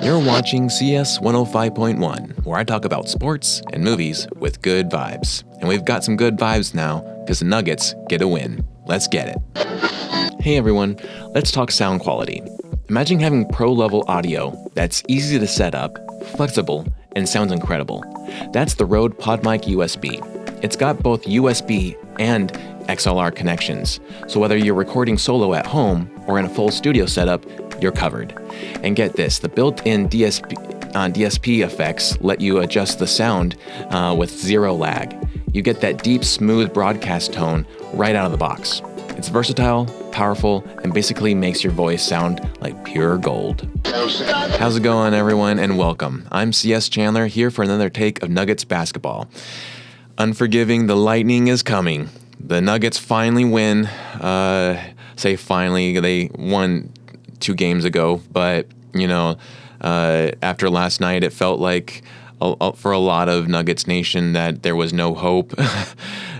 You're watching CS 105.1, where I talk about sports and movies with good vibes. And we've got some good vibes now, because the Nuggets get a win. Let's get it. Hey everyone, let's talk sound quality. Imagine having pro-level audio that's easy to set up, flexible, and sounds incredible. That's the Rode PodMic USB. It's got both USB and XLR connections, so whether you're recording solo at home or in a full studio setup, you're covered. And get this, the built-in DSP effects let you adjust the sound with zero lag. You get that deep, smooth broadcast tone right out of the box. It's versatile, powerful, and basically makes your voice sound like pure gold. How's it going, everyone, and welcome. I'm CS Chandler, here for another take of Nuggets basketball. Unforgiving, the lightning is coming. The Nuggets finally win. Say finally, they won 2 games ago, but, after last night, it felt like for a lot of Nuggets Nation that there was no hope.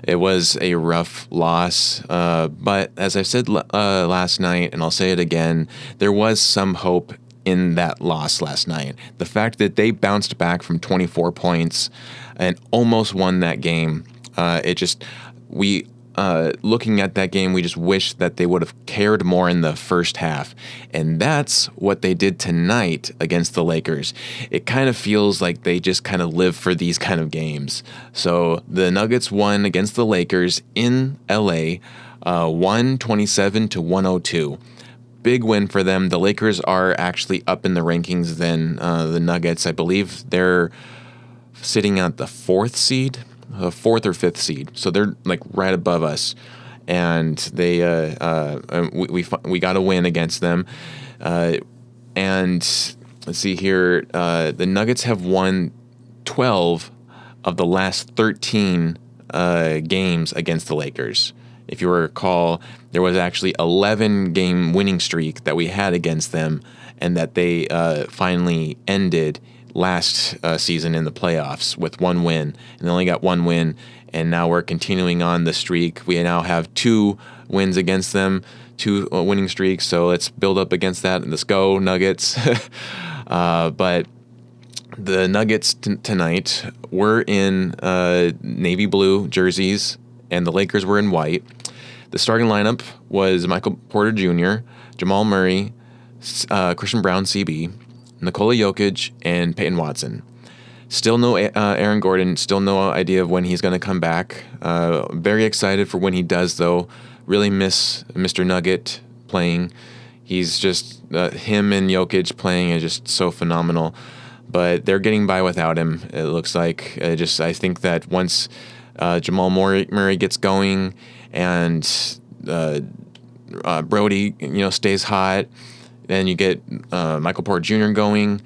It was a rough loss, but as I said last night, and I'll say it again, there was some hope in that loss last night. The fact that they bounced back from 24 points and almost won that game, looking at that game, we just wish that they would have cared more in the first half. And that's what they did tonight against the Lakers. It kind of feels like they just kind of live for these kind of games. So the Nuggets won against the Lakers in LA, 127-102. Big win for them. The Lakers are actually up in the rankings than the Nuggets. I believe they're sitting at the 4th seed. 4th or 5th seed, so they're like right above us, and they we got a win against them, and let's see here, the Nuggets have won 12 of the last 13 games against the Lakers. If you recall, there was actually 11 game winning streak that we had against them, and that they finally ended last season in the playoffs with 1 win, and they only got 1 win, and now we're continuing on the streak. We now have 2 wins against them, 2 winning streaks, so let's build up against that, and let's go Nuggets. But the Nuggets tonight were in navy blue jerseys, and the Lakers were in white. The starting lineup was Michael Porter Jr., Jamal Murray, Christian Brown, CB, Nikola Jokić, and Peyton Watson. Still no Aaron Gordon, still no idea of when he's going to come back. Very excited for when he does, though. Really miss Mr. Nugget playing. He's just, him and Jokić playing is just so phenomenal. But they're getting by without him, it looks like. I think that once Jamal Murray gets going and Brodie, stays hot, then you get Michael Porter Jr. going,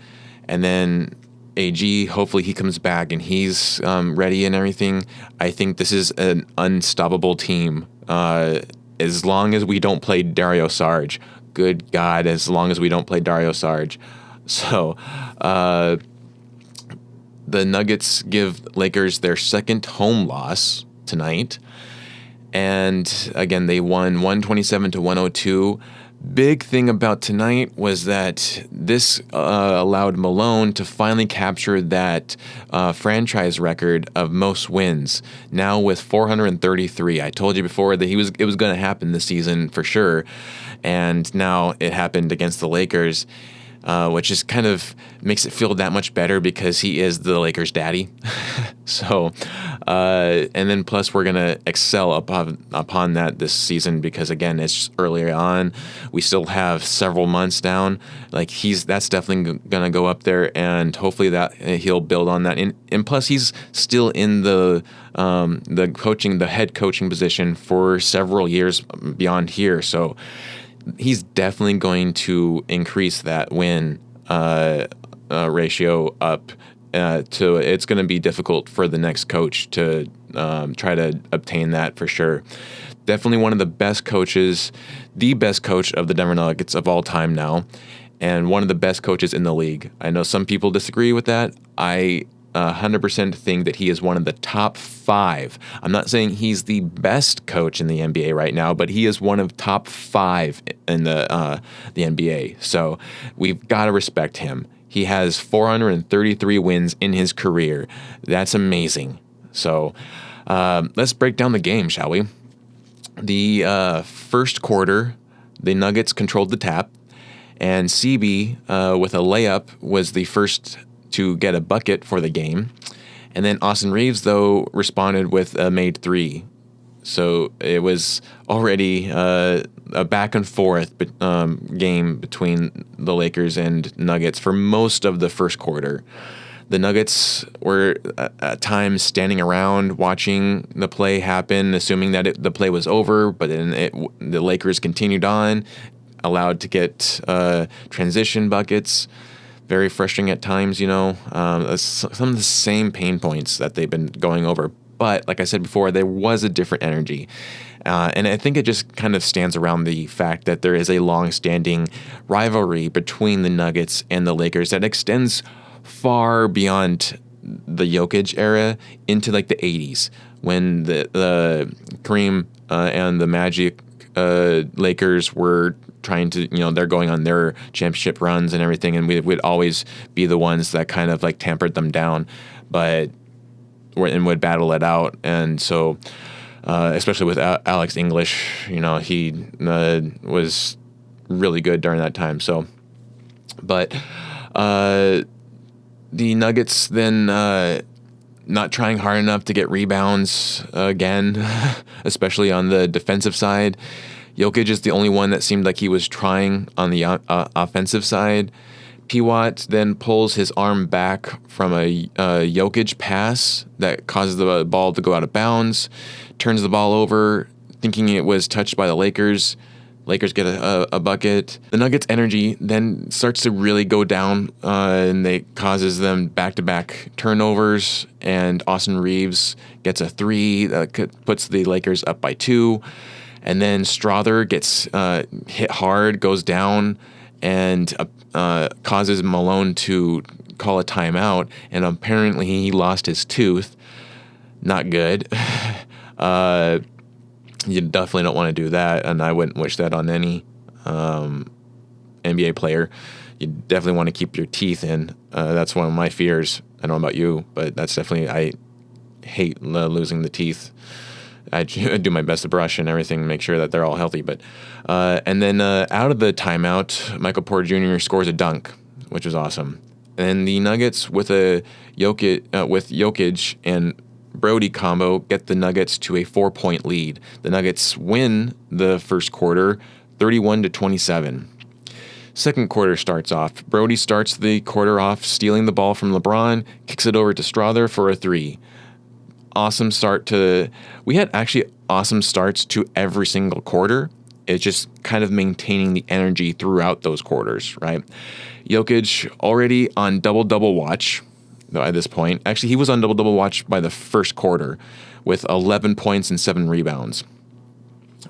and then AG, hopefully he comes back and he's ready and everything. I think this is an unstoppable team. As long as we don't play Dario Saric. Good God, as long as we don't play Dario Saric. So, the Nuggets give Lakers their 2nd home loss tonight. And again, they won 127-102. Big thing about tonight was that this allowed Malone to finally capture that franchise record of most wins, now with 433. I told you before that it was going to happen this season for sure, and now it happened against the Lakers, which is kind of makes it feel that much better because he is the Lakers' daddy. So, and then plus we're going to excel upon that this season because, again, it's earlier on. We still have several months down. Like, that's definitely going to go up there, and hopefully that he'll build on that. And plus, he's still in the head coaching position for several years beyond here. So he's definitely going to increase that win ratio up. It's going to be difficult for the next coach to try to obtain that for sure. Definitely one of the best coaches, the best coach of the Denver Nuggets of all time now, and one of the best coaches in the league. I know some people disagree with that. I 100% think that he is one of the top 5. I'm not saying he's the best coach in the NBA right now, but he is one of top 5 in the NBA. So we've got to respect him. He has 433 wins in his career. That's amazing. So let's break down the game, shall we? The first quarter, the Nuggets controlled the tap, and CB with a layup was the first to get a bucket for the game. And then Austin Reaves, though, responded with a made 3. So it was already a back and forth game between the Lakers and Nuggets for most of the first quarter. The Nuggets were at times standing around watching the play happen, assuming that the play was over, but then the Lakers continued on, allowed to get transition buckets. Very frustrating at times, some of the same pain points that they've been going over. But like I said before, there was a different energy. And I think it just kind of stands around the fact that there is a long-standing rivalry between the Nuggets and the Lakers that extends far beyond the Jokić era into like the 80s when the Kareem and the Magic Lakers were trying to, they're going on their championship runs and everything, and we would always be the ones that kind of like tampered them down, and would battle it out. And so, especially with Alex English, he was really good during that time. So, but the Nuggets then not trying hard enough to get rebounds again, especially on the defensive side. Jokić is the only one that seemed like he was trying on the offensive side. P-Watt then pulls his arm back from a Jokić pass that causes the ball to go out of bounds, turns the ball over, thinking it was touched by the Lakers. Lakers get a bucket. The Nuggets' energy then starts to really go down, and it causes them back-to-back turnovers, and Austin Reaves gets a 3 that puts the Lakers up by 2. And then Strother gets hit hard, goes down, and causes Malone to call a timeout. And apparently he lost his tooth. Not good. You definitely don't want to do that, and I wouldn't wish that on any NBA player. You definitely want to keep your teeth in. That's one of my fears. I don't know about you, but that's definitely, I hate losing the teeth. I do my best to brush and everything, make sure that they're all healthy. But and then out of the timeout, Michael Porter Jr. scores a dunk, which was awesome. And the Nuggets with Jokić and Brodie combo get the Nuggets to a 4-point lead. The Nuggets win the first quarter, 31-27. Second quarter starts off. Brodie starts the quarter off, stealing the ball from LeBron, kicks it over to Strother for a 3. Awesome start to... We had actually awesome starts to every single quarter. It's just kind of maintaining the energy throughout those quarters, right? Jokić already on double-double watch at this point. Actually, he was on double-double watch by the first quarter with 11 points and 7 rebounds.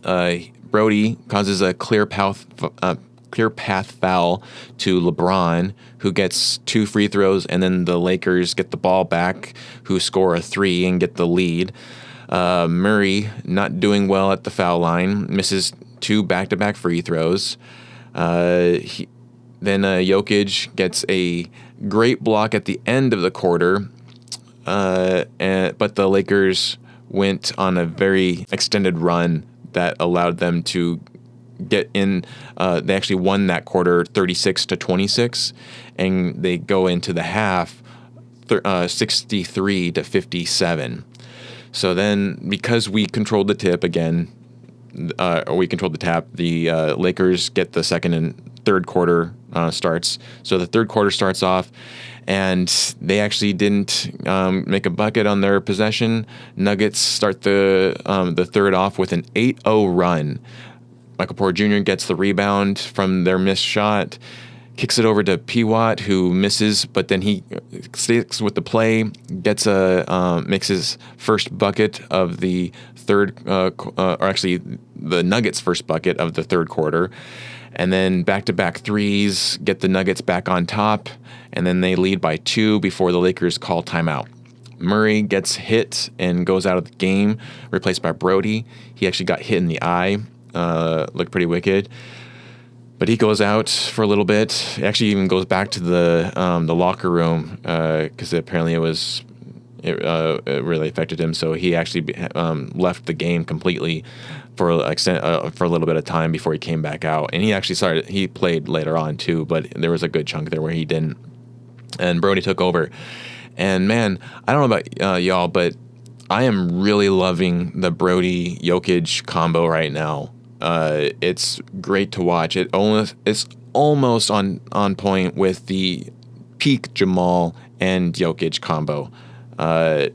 Brodie causes a clear path foul to LeBron, who gets 2 free throws, and then the Lakers get the ball back, who score a 3 and get the lead. Murray, not doing well at the foul line, misses 2 back-to-back free throws. Then Jokić gets a great block at the end of the quarter, but the Lakers went on a very extended run that allowed them to get in. They actually won that quarter 36-26, and they go into the half 63-57. So then, because we controlled the tip again, we controlled the tap, the Lakers get the second and third quarter starts. So the third quarter starts off, and they actually didn't make a bucket on their possession. Nuggets start the third off with an 8-0 run. Michael Porter Jr. gets the rebound from their missed shot, kicks it over to P-Watt, who misses, but then he sticks with the play, makes his first bucket of the third, or actually the Nuggets' first bucket of the third quarter. And then back-to-back threes get the Nuggets back on top, and then they lead by 2 before the Lakers call timeout. Murray gets hit and goes out of the game, replaced by Brodie. He actually got hit in the eye, looked pretty wicked. But he goes out for a little bit. He actually even goes back to the locker room because apparently it really affected him. So he actually left the game completely for a little bit of time before he came back out. And he played later on too, but there was a good chunk there where he didn't. And Brodie took over. And man, I don't know about y'all, but I am really loving the Brodie Jokić combo right now. It's great to watch. It's almost on point with the peak Jamal and Jokić combo.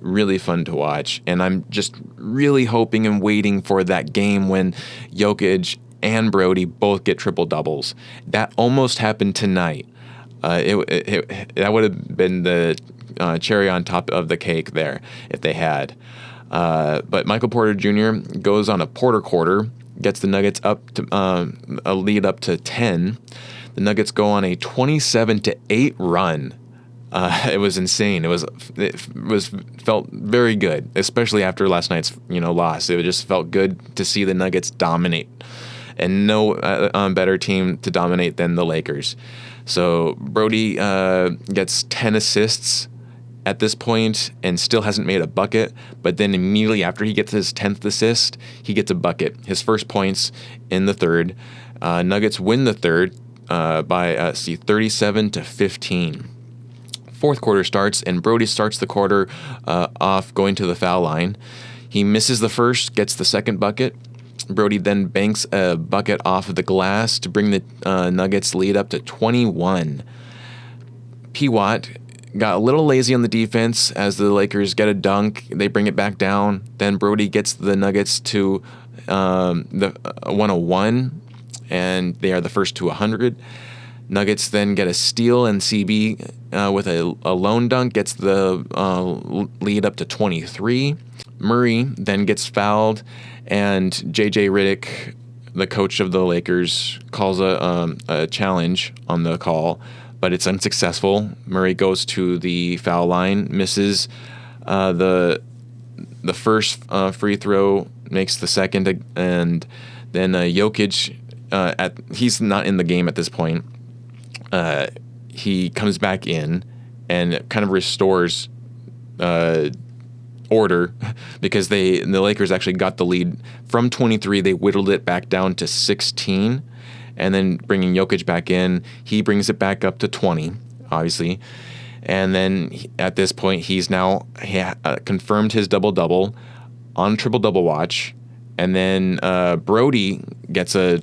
Really fun to watch, and I'm just really hoping and waiting for that game when Jokić and Brodie both get triple doubles. That almost happened tonight. That would have been the cherry on top of the cake there if they had. But Michael Porter Jr. goes on a Porter quarter, gets the Nuggets up to a lead up to 10. The Nuggets go on a 27-8 run. It was insane. It felt very good, especially after last night's loss. It just felt good to see the Nuggets dominate, and no better team to dominate than the Lakers. So Brodie gets 10 assists at this point and still hasn't made a bucket, but then immediately after he gets his 10th assist, he gets a bucket, his first points in the third. Nuggets win the third by 37-15. Fourth quarter starts, and Brodie starts the quarter off going to the foul line. He misses the first, gets the second bucket. Brodie then banks a bucket off of the glass to bring the Nuggets lead up to 21. P-Watt got a little lazy on the defense as the Lakers get a dunk. They bring it back down. Then Brodie gets the Nuggets to the 101, and they are the first to 100. Nuggets then get a steal, and CB with a lone dunk gets the lead up to 23. Murray then gets fouled, and JJ Redick, the coach of the Lakers, calls a challenge on the call, but it's unsuccessful. Murray goes to the foul line, misses the first free throw, makes the second, and then Jokić, he's not in the game at this point. He comes back in and kind of restores order because the Lakers actually got the lead from 23. They whittled it back down to 16, and then bringing Jokić back in, he brings it back up to 20, obviously. And then at this point, he's now confirmed his double-double on triple-double watch. And then Brodie gets a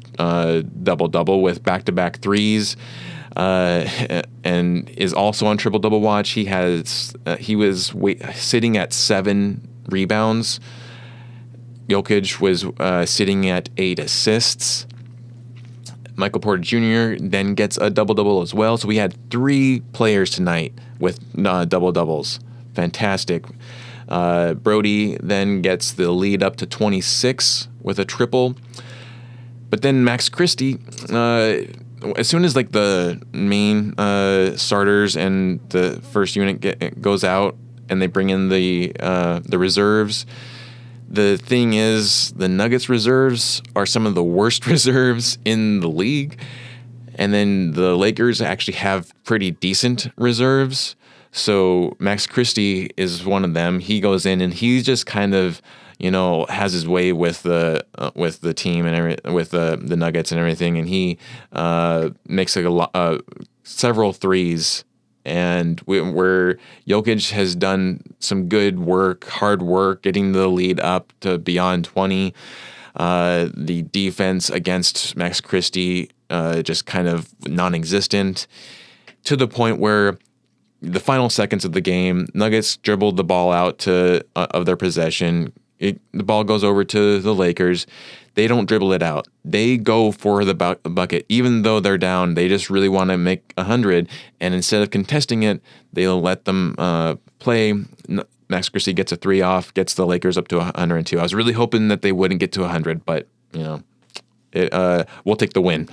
double-double with back-to-back threes. And is also on triple-double watch. He was sitting at 7 rebounds. Jokić was sitting at 8 assists. Michael Porter Jr. then gets a double-double as well. So we had 3 players tonight with double-doubles. Fantastic. Brodie then gets the lead up to 26 with a triple. But then Max Christie, as soon as the main starters and the first unit goes out and they bring in the reserves, the thing is the Nuggets reserves are some of the worst reserves in the league, and then the Lakers actually have pretty decent reserves. So Max Christie is one of them. He goes in and he just kind of has his way with the team and with the Nuggets and everything, and he makes several threes, and where Jokić has done some good work, hard work, getting the lead up to beyond 20. The defense against Max Christie just kind of non-existent, to the point where the final seconds of the game, Nuggets dribbled the ball out of their possession. The ball goes over to the Lakers. They don't dribble it out. They go for the bucket. Even though they're down, they just really want to make 100. And instead of contesting it, they'll let them play. Max Christie gets a 3 off, gets the Lakers up to 102. I was really hoping that they wouldn't get to 100, but, We'll take the win.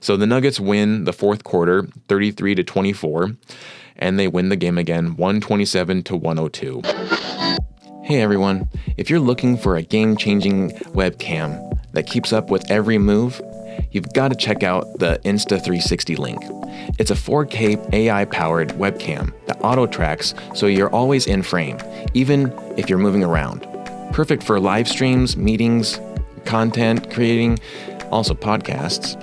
So the Nuggets win the fourth quarter, 33-24, and they win the game again, 127-102. Hey everyone, if you're looking for a game-changing webcam that keeps up with every move, you've got to check out the Insta360 link. It's a 4K AI-powered webcam that auto-tracks so you're always in frame, even if you're moving around. Perfect for live streams, meetings, content creating, also podcasts.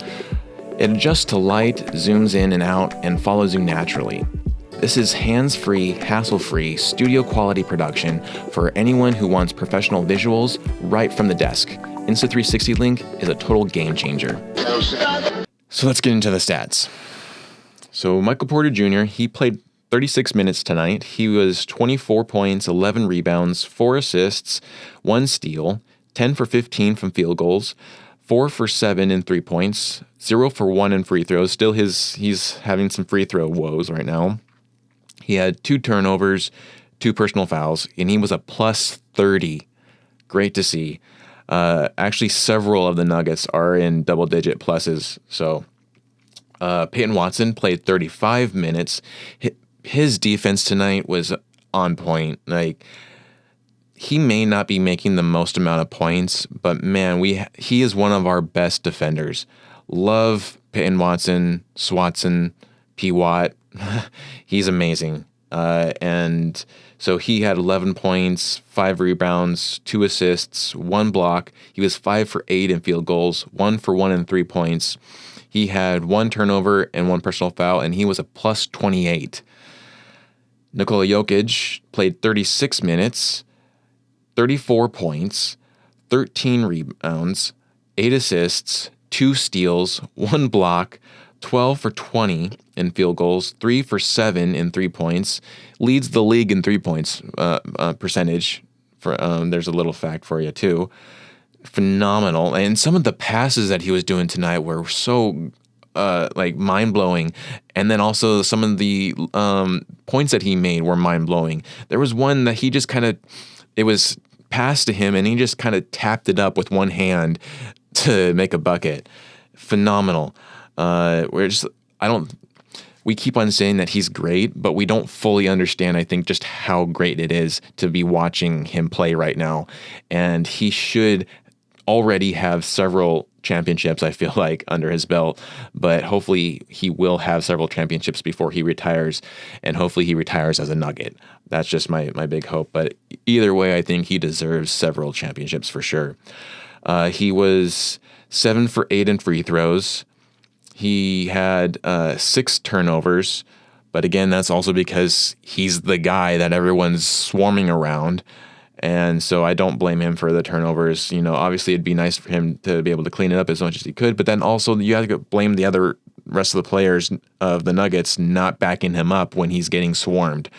It adjusts to light, zooms in and out, and follows you naturally. This is hands-free, hassle-free, studio-quality production for anyone who wants professional visuals right from the desk. Insta360 Link is a total game changer. So let's get into the stats. So Michael Porter Jr., he played 36 minutes tonight. He was 24 points, 11 rebounds, 4 assists, 1 steal, 10 for 15 from field goals, 4 for 7 in 3 points, 0 for 1 in free throws. Still he's having some free throw woes right now. He had 2 turnovers, 2 personal fouls, and he was a plus 30. Great to see. Actually, several of the Nuggets are in double-digit pluses. So Peyton Watson played 35 minutes. His defense tonight was on point. Like, he may not be making the most amount of points, but man, he is one of our best defenders. Love Peyton Watson, Swatson, P-Watt. He's amazing. And so he had 11 points, 5 rebounds, 2 assists, 1 block. He was 5 for 8 in field goals, 1 for 1 in 3 points. He had 1 turnover and 1 personal foul, and he was a plus 28. Nikola Jokić played 36 minutes, 34 points, 13 rebounds, 8 assists, 2 steals, 1 block, 12 for 20 in field goals, 3 for 7 in 3 points, leads the league in 3 points percentage. There's a little fact for you too. Phenomenal. And some of the passes that he was doing tonight were so mind-blowing. And then also some of the points that he made were mind-blowing. There was one that he just it was passed to him and he just kind of tapped it up with one hand to make a bucket. Phenomenal. We keep on saying that he's great, but we don't fully understand, I think, just how great it is to be watching him play right now. And he should already have several championships, I feel like, under his belt, but hopefully he will have several championships before he retires, and hopefully he retires as a Nugget. That's just my big hope. But either way, I think he deserves several championships for sure. He was 7 for 8 in free throws. He had 6 turnovers, but again, that's also because he's the guy that everyone's swarming around, and so I don't blame him for the turnovers. You know, obviously it'd be nice for him to be able to clean it up as much as he could, but then also you have to blame the rest of the players of the Nuggets not backing him up when he's getting swarmed.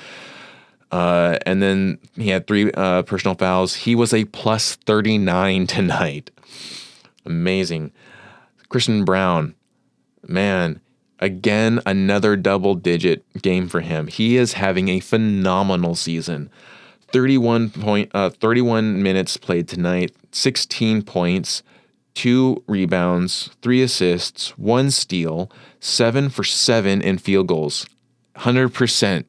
And then he had 3 personal fouls. He was a plus 39 tonight. Amazing. Christian Braun. Man, again, another double-digit game for him. He is having a phenomenal season. 31 minutes played tonight, 16 points, 2 rebounds, 3 assists, 1 steal, 7 for 7 in field goals. 100%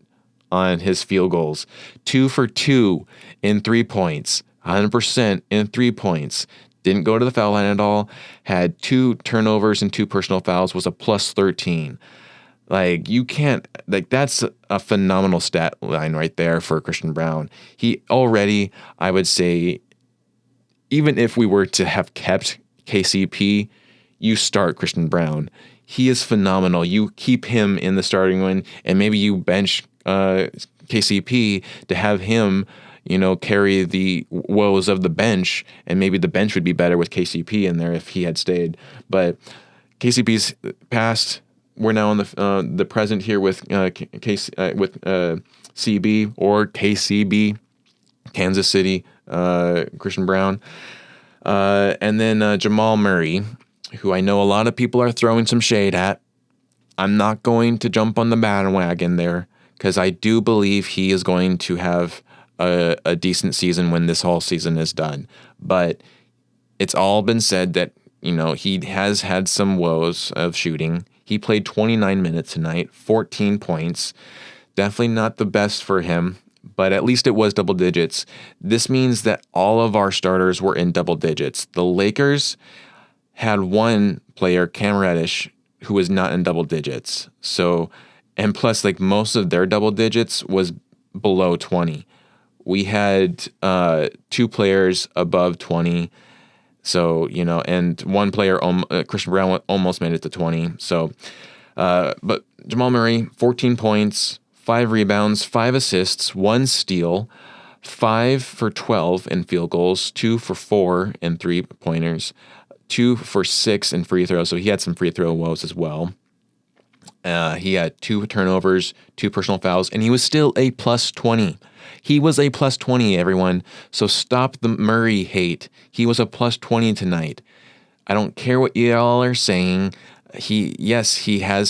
on his field goals. 2 for 2 in 3 points. 100% in 3 points. Didn't go to the foul line at all, had 2 turnovers and 2 personal fouls, was a plus 13. That's a phenomenal stat line right there for Christian Braun. He already, I would say, even if we were to have kept KCP, you start Christian Braun. He is phenomenal. You keep him in the starting line, and maybe you bench KCP to have him carry the woes of the bench, and maybe the bench would be better with KCP in there if he had stayed. But KCP's past. We're now on the present here with CB or KCB, Kansas City, Christian Braun, and then Jamal Murray, who I know a lot of people are throwing some shade at. I'm not going to jump on the bandwagon there because I do believe he is going to have a decent season when this whole season is done. But it's all been said that he has had some woes of shooting. He played 29 minutes tonight, 14 points. Definitely not the best for him, but at least it was double digits. This means that all of our starters were in double digits. The Lakers had one player, Cam Reddish, who was not in double digits. So, and plus, like, most of their double digits was below 20. We had 2 players above 20. So, and one player, Christian Brown, almost made it to 20. So, but Jamal Murray, 14 points, 5 rebounds, 5 assists, 1 steal, 5 for 12 in field goals, 2 for 4 in 3-pointers, 2 for 6 in free throws. So he had some free throw woes as well. He had 2 turnovers, 2 personal fouls, and he was still a plus 20. He was a plus 20, everyone. So stop the Murray hate. He was a plus 20 tonight. I don't care what y'all are saying. He has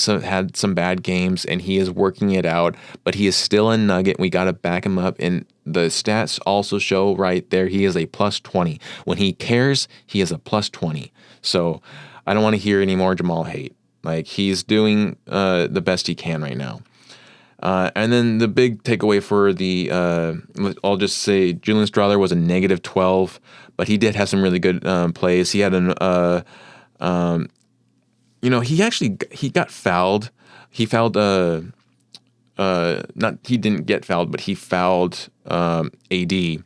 had some bad games, and he is working it out, but he is still a Nugget. We got to back him up, and the stats also show right there he is a plus 20. When he cares, he is a plus 20. So I don't want to hear any more Jamal hate. Like, he's doing the best he can right now. And then the big takeaway for I'll just say Julian Strawther was a negative 12, but he did have some really good plays. He had he got fouled. He fouled he didn't get fouled, but he fouled AD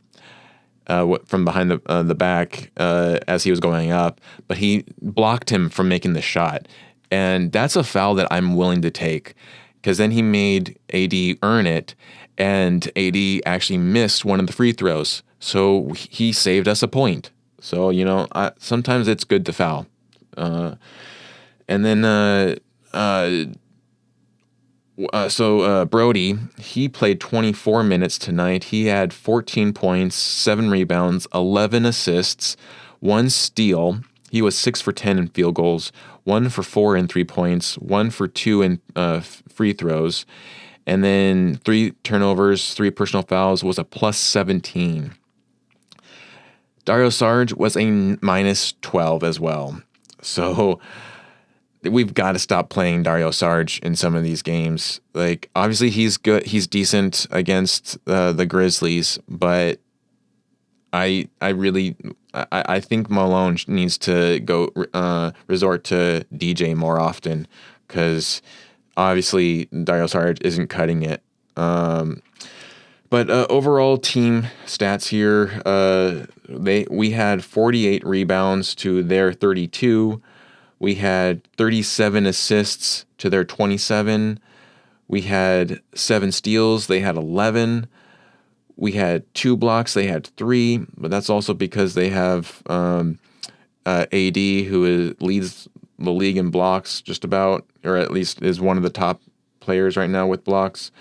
from behind the back as he was going up, but he blocked him from making the shot. And that's a foul that I'm willing to take, because then he made AD earn it, and AD actually missed one of the free throws. So he saved us a point. So, sometimes it's good to foul. And then, Brodie, he played 24 minutes tonight. He had 14 points, 7 rebounds, 11 assists, 1 steal. He was 6 for 10 in field goals, 1 for 4 in 3 points, 1 for 2 in free throws, and then 3 turnovers, 3 personal fouls, was a plus 17. Dario Saric was a minus 12 as well. So we've got to stop playing Dario Saric in some of these games. Like, obviously he's good, he's decent against the Grizzlies, but I think Malone needs to go resort to DJ more often, because obviously Dario Saric isn't cutting it. But overall team stats here, we had 48 rebounds to their 32. We had 37 assists to their 27. We had 7 steals. They had 11. We had 2 blocks. They had 3, but that's also because they have AD, who leads the league in blocks just about, or at least is one of the top players right now with blocks.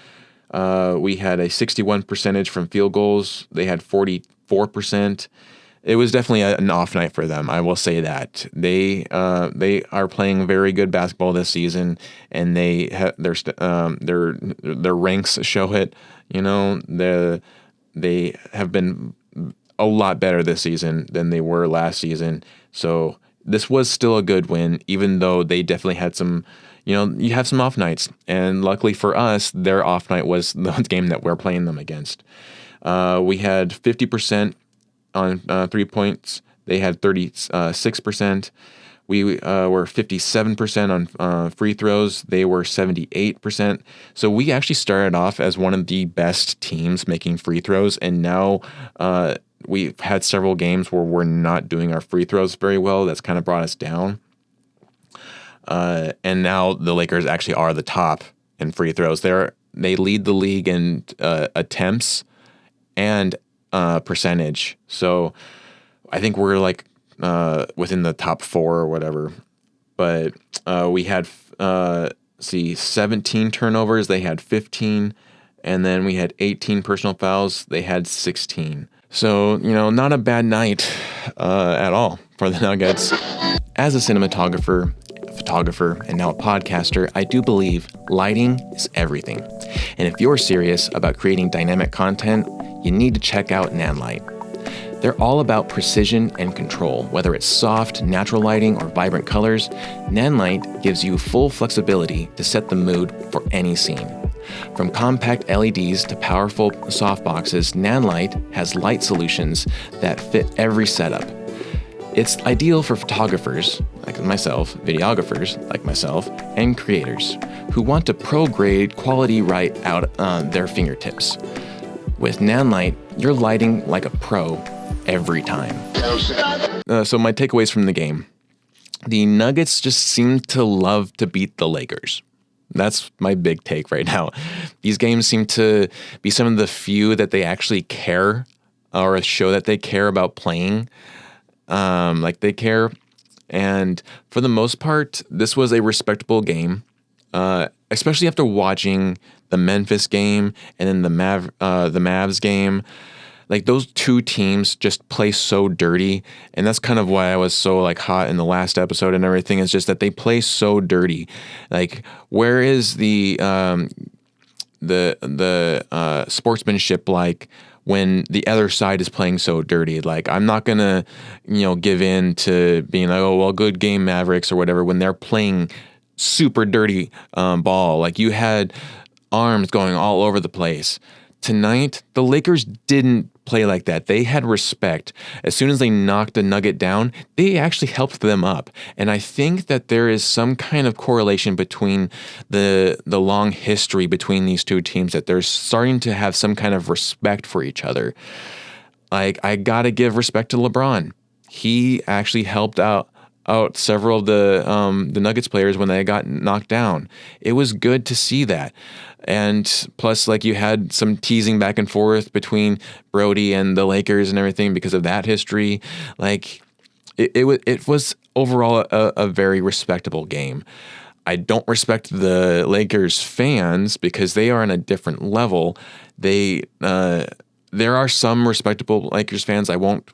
We had a 61% from field goals. They had 44%. It was definitely an off night for them. I will say that they are playing very good basketball this season, and their ranks show it. They have been a lot better this season than they were last season. So this was still a good win, even though they definitely had some, you have some off nights. And luckily for us, their off night was the game that we're playing them against. We had 50% on 3 points. They had 36%. We were 57% on free throws. They were 78%. So we actually started off as one of the best teams making free throws, and now we've had several games where we're not doing our free throws very well. That's kind of brought us down. And now the Lakers actually are the top in free throws. They lead the league in attempts and percentage. So I think we're like within the top 4 or whatever. But we had 17 turnovers. They had 15. And then we had 18 personal fouls. They had 16. So, not a bad night at all for the Nuggets. As a cinematographer, photographer, and now a podcaster, I do believe lighting is everything. And if you're serious about creating dynamic content, you need to check out Nanlight. They're all about precision and control. Whether it's soft, natural lighting, or vibrant colors, Nanlite gives you full flexibility to set the mood for any scene. From compact LEDs to powerful softboxes, Nanlite has light solutions that fit every setup. It's ideal for photographers, like myself, videographers, like myself, and creators who want to pro-grade quality right out on their fingertips. With Nanlite, you're lighting like a pro every time. So my takeaways from the game. The Nuggets just seem to love to beat the Lakers. That's my big take right now. These games seem to be some of the few that they actually care or show that they care about playing. Like they care. And for the most part, this was a respectable game, especially after watching the Memphis game and then the Mavs game. Like those two teams just play so dirty, and that's kind of why I was so like hot in the last episode and everything. Is just that they play so dirty. Like, where is the sportsmanship like when the other side is playing so dirty? Like, I'm not gonna, give in to being like, oh well, good game, Mavericks or whatever, when they're playing super dirty ball. Like, you had arms going all over the place. Tonight, the Lakers didn't play like that. They had respect. As soon as they knocked a Nugget down, they actually helped them up. And I think that there is some kind of correlation between the long history between these two teams, that they're starting to have some kind of respect for each other. Like, I gotta give respect to LeBron. He actually helped out several of the Nuggets players when they got knocked down. It was good to see that. And plus, like, you had some teasing back and forth between Brodie and the Lakers and everything because of that history. Like, it was overall a very respectable game. I don't respect the Lakers fans because they are on a different level. There are some respectable Lakers fans. I won't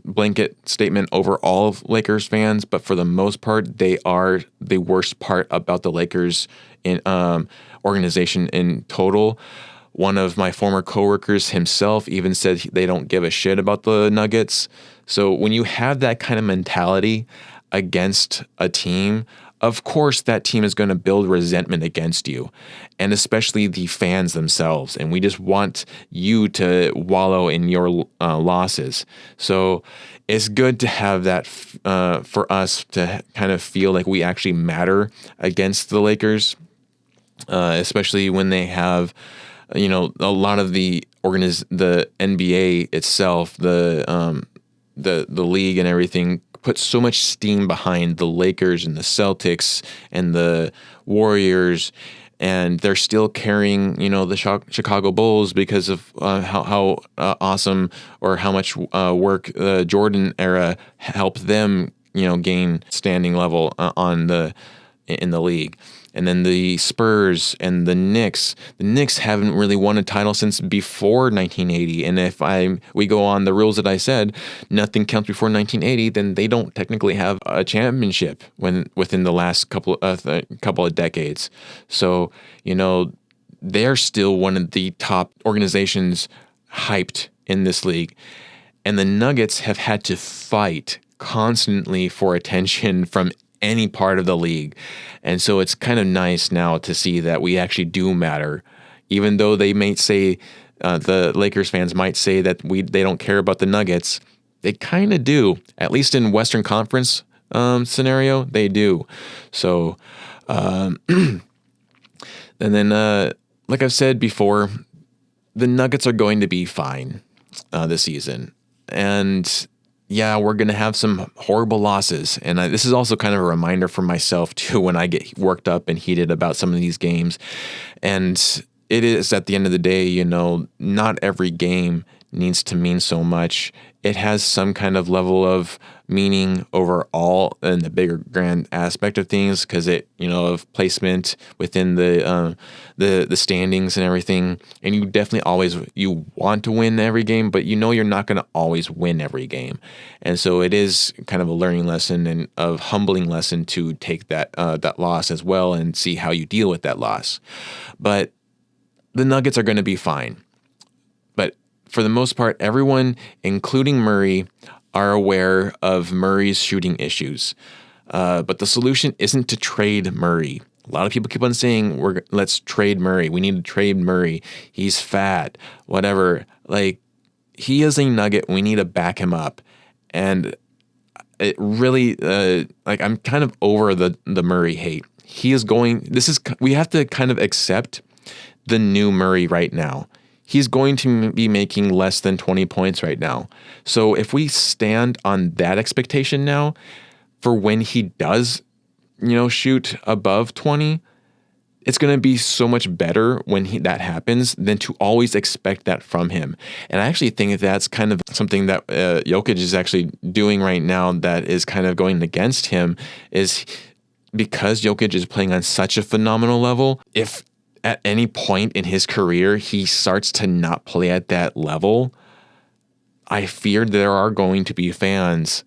blanket statement over all of Lakers fans, but for the most part, they are the worst part about the Lakers in organization in total. One of my former coworkers himself even said they don't give a shit about the Nuggets. So when you have that kind of mentality against a team, of course that team is going to build resentment against you, and especially the fans themselves. And we just want you to wallow in your losses. So it's good to have that for us to kind of feel like we actually matter against the Lakers, especially when they have, a lot of the NBA itself, the league and everything, put so much steam behind the Lakers and the Celtics and the Warriors, and they're still carrying, the Chicago Bulls because of how awesome or how much work the Jordan era helped them, gain standing level in the league. And then the Spurs and the Knicks. The Knicks haven't really won a title since before 1980. And if we go on the rules that I said, nothing counts before 1980, then they don't technically have a championship within the last couple of decades. So, they're still one of the top organizations hyped in this league. And the Nuggets have had to fight constantly for attention from any part of the league. And so it's kind of nice now to see that we actually do matter, even though they may say, the Lakers fans might say that they don't care about the Nuggets. They kind of do, at least in Western Conference scenario, they do. So, and then, like I've said before, the Nuggets are going to be fine this season. And yeah, we're going to have some horrible losses. And this is also kind of a reminder for myself, too, when I get worked up and heated about some of these games. And it is, at the end of the day, not every game needs to mean so much. It has some kind of level of meaning overall in the bigger grand aspect of things, because it, of placement within the standings and everything. And you definitely you want to win every game, but you're not going to always win every game. And so it is kind of a learning lesson and a humbling lesson to take that loss as well and see how you deal with that loss. But the Nuggets are going to be fine. But for the most part, everyone, including Murray, are aware of Murray's shooting issues. But the solution isn't to trade Murray. A lot of people keep on saying, let's trade Murray. We need to trade Murray. He's fat, whatever. Like, he is a Nugget. We need to back him up. And it really, I'm kind of over the Murray hate. We have to kind of accept the new Murray right now. He's going to be making less than 20 points right now. So if we stand on that expectation now for when he does, shoot above 20, it's going to be so much better when that happens than to always expect that from him. And I actually think that's kind of something that Jokić is actually doing right now that is kind of going against him, is because Jokić is playing on such a phenomenal level. If at any point in his career he starts to not play at that level, I fear there are going to be fans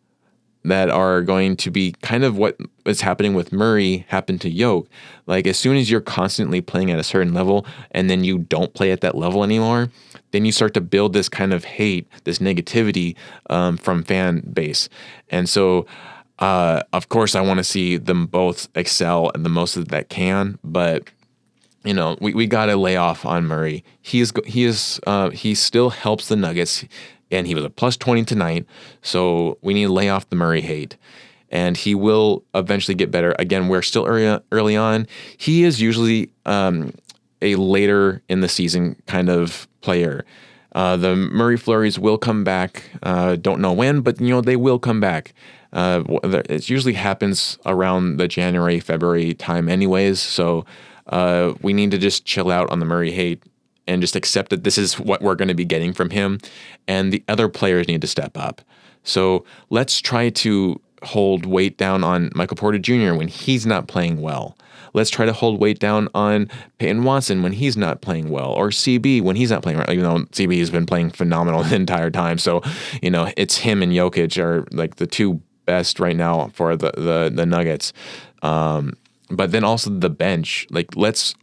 that are going to be kind of what is happening with Murray happened to Jokić. Like, as soon as you're constantly playing at a certain level and then you don't play at that level anymore, then you start to build this kind of hate, this negativity from fan base. And so, of course, I want to see them both excel and the most that can, but we got to lay off on Murray. He still helps the Nuggets, and he was a plus 20 tonight. So we need to lay off the Murray hate, and he will eventually get better. Again, we're still early on. He is usually a later in the season kind of player. The Murray flurries will come back. Don't know when, but they will come back. It usually happens around the January, February time, anyways. So. We need to just chill out on the Murray hate and just accept that this is what we're going to be getting from him, and the other players need to step up. So let's try to hold weight down on Michael Porter Jr. when he's not playing well. Let's try to hold weight down on Peyton Watson when he's not playing well, or CB when he's not playing well, even though CB has been playing phenomenal the entire time. So, it's him and Jokić are like the two best right now for the Nuggets. But then also the bench, like, let's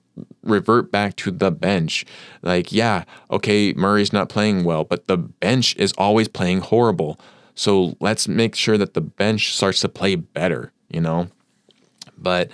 revert back to the bench. Like, yeah, okay, Murray's not playing well, but the bench is always playing horrible. So let's make sure that the bench starts to play better, But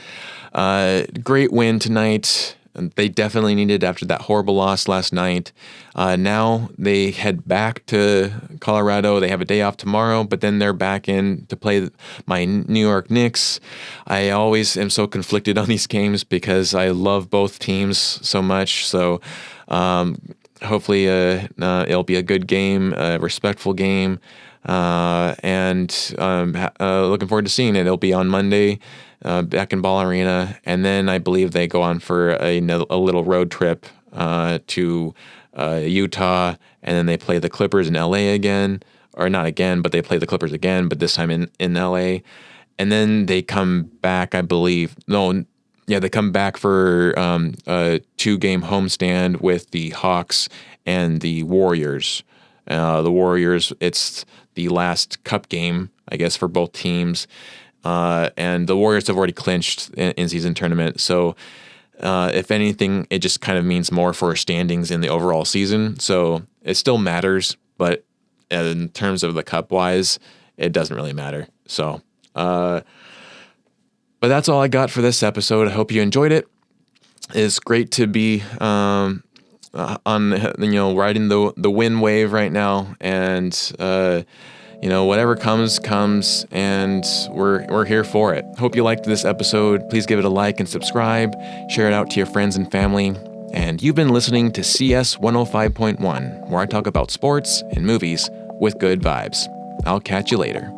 great win tonight. They definitely needed after that horrible loss last night. Now they head back to Colorado. They have a day off tomorrow, but then they're back in to play my New York Knicks. I always am so conflicted on these games because I love both teams so much. So hopefully it'll be a good game, a respectful game, and looking forward to seeing it. It'll be on Monday. Back in Ball Arena, and then I believe they go on for a little road trip to Utah, and then they play the Clippers in LA again, or not again, but they play the Clippers again, but this time in LA, and then they come back, I believe. They come back for a 2-game homestand with the Hawks and the Warriors. The Warriors, it's the last cup game, I guess, for both teams. And the Warriors have already clinched in-season tournament. So if anything, it just kind of means more for standings in the overall season. So it still matters, but in terms of the cup-wise, it doesn't really matter. So, but that's all I got for this episode. I hope you enjoyed it. It's great to be on, riding the win wave right now, and whatever comes, and we're here for it. Hope you liked this episode. Please give it a like and subscribe. Share it out to your friends and family. And you've been listening to CS 105.1, where I talk about sports and movies with good vibes. I'll catch you later.